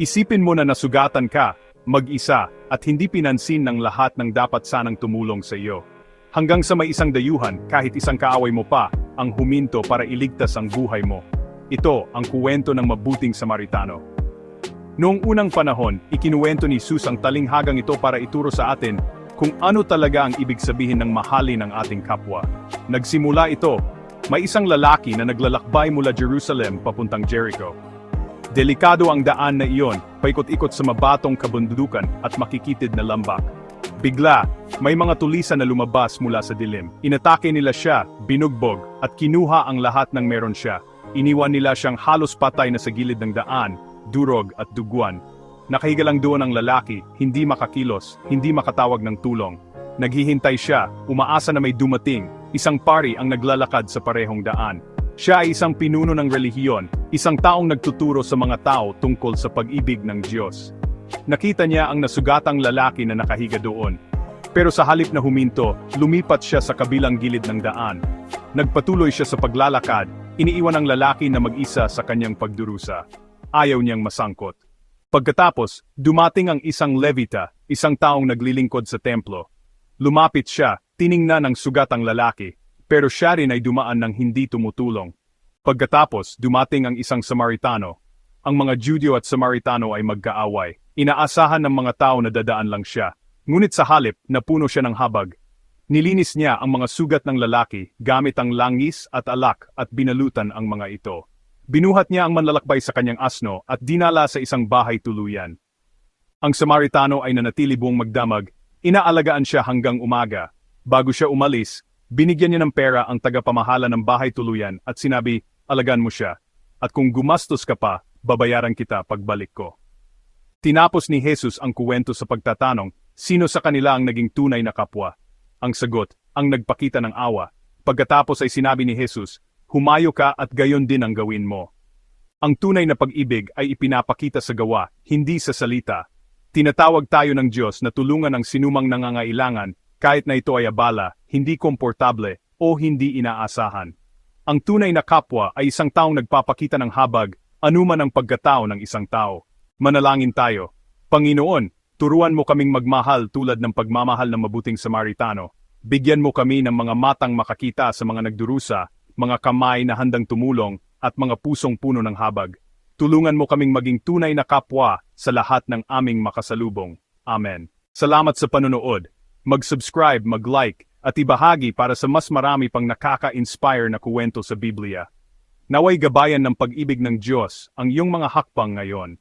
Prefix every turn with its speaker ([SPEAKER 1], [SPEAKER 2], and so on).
[SPEAKER 1] Isipin mo na nasugatan ka, mag-isa, at hindi pinansin ng lahat ng dapat sanang tumulong sa iyo. Hanggang sa may isang dayuhan, kahit isang kaaway mo pa, ang huminto para iligtas ang buhay mo. Ito ang kuwento ng mabuting Samaritano. Noong unang panahon, ikinuwento ni Jesus ang talinghagang ito para ituro sa atin kung ano talaga ang ibig sabihin ng mahalin ang ating kapwa. Nagsimula ito, may isang lalaki na naglalakbay mula Jerusalem papuntang Jericho. Delikado ang daan na iyon, paikot-ikot sa mabatong kabundukan at makikitid na lambak. Bigla, may mga tulisan na lumabas mula sa dilim. Inatake nila siya, binugbog, at kinuha ang lahat ng meron siya. Iniwan nila siyang halos patay na sa gilid ng daan, durog at duguan. Nakahiga lang doon ang lalaki, hindi makakilos, hindi makatawag ng tulong. Naghihintay siya, umaasa na may dumating, isang pari ang naglalakad sa parehong daan. Siya ay isang pinuno ng relihiyon, isang taong nagtuturo sa mga tao tungkol sa pag-ibig ng Diyos. Nakita niya ang nasugatang lalaki na nakahiga doon. Pero sa halip na huminto, lumipat siya sa kabilang gilid ng daan. Nagpatuloy siya sa paglalakad, iniiwan ang lalaki na mag-isa sa kanyang pagdurusa. Ayaw niyang masangkot. Pagkatapos, dumating ang isang Levita, isang taong naglilingkod sa templo. Lumapit siya, tiningnan ang sugatang lalaki. Pero siya rin ay dumaan ng hindi tumutulong. Pagkatapos, dumating ang isang Samaritano. Ang mga Judyo at Samaritano ay magkaaway. Inaasahan ng mga tao na dadaan lang siya. Ngunit sa halip, napuno siya ng habag. Nilinis niya ang mga sugat ng lalaki gamit ang langis at alak at binalutan ang mga ito. Binuhat niya ang manlalakbay sa kanyang asno at dinala sa isang bahay tuluyan. Ang Samaritano ay nanatili buong magdamag. Inaalagaan siya hanggang umaga. Bago siya umalis, binigyan niya ng pera ang tagapamahala ng bahay tuluyan at sinabi, alagaan mo siya. At kung gumastos ka pa, babayaran kita pagbalik ko. Tinapos ni Jesus ang kuwento sa pagtatanong, sino sa kanila ang naging tunay na kapwa? Ang sagot, ang nagpakita ng awa. Pagkatapos ay sinabi ni Jesus, humayo ka at gayon din ang gawin mo. Ang tunay na pag-ibig ay ipinapakita sa gawa, hindi sa salita. Tinatawag tayo ng Diyos na tulungan ang sinumang nangangailangan, kahit na ito ay abala, hindi komportable, o hindi inaasahan. Ang tunay na kapwa ay isang taong nagpapakita ng habag, anuman ang pagkatao ng isang tao. Manalangin tayo. Panginoon, turuan mo kaming magmahal tulad ng pagmamahal ng mabuting Samaritano. Bigyan mo kami ng mga matang makakita sa mga nagdurusa, mga kamay na handang tumulong, at mga pusong puno ng habag. Tulungan mo kaming maging tunay na kapwa sa lahat ng aming makasalubong. Amen. Salamat sa panonood. Mag-subscribe, mag-like, at ibahagi para sa mas marami pang nakaka-inspire na kuwento sa Biblia. Naway gabayan ng pag-ibig ng Diyos ang iyong mga hakbang ngayon.